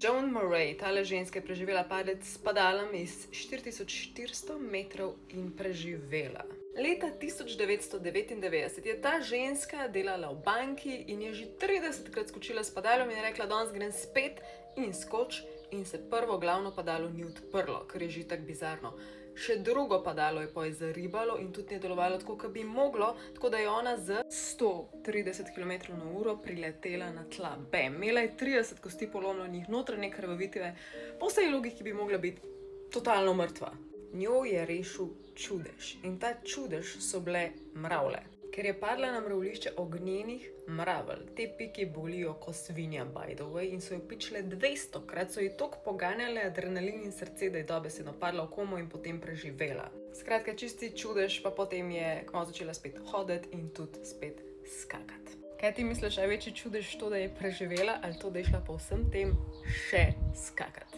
Joan Murray, tale ženska, je preživela padec s padalom iz 4400 metrov in preživela. Leta 1999 je ta ženska delala v banki in je že 30krat skočila s padalom in je rekla, danes grem spet in skoč, in se prvo glavno padalo ni odprlo, kar je že tako bizarno. Še drugo padalo je pa zaribalo in tudi ni delovalo tako, kot bi moglo, tako da je ona z 130 km/h priletela na tla. Imela je 30 kosti polomljenih, notranje krvavitve, po vsej logiki bi mogla biti totalno mrtva. Njo je rešil čudež in ta čudež so bile mravlje. Ker je padla na mravljišče ognjenih mravelj. Te piki bolijo ko svinja, by the way, in so jo pičile 200krat, so ji toliko poganjale adrenalin in srce, da je dobesedno padla v komo in potem preživela. Skratka, čisti čudež, pa potem je kmalu začela spet hoditi in tudi spet skakati. Kaj ti misliš, je večji čudež to, da je preživela, ali to, da je šla po vsem tem še skakati?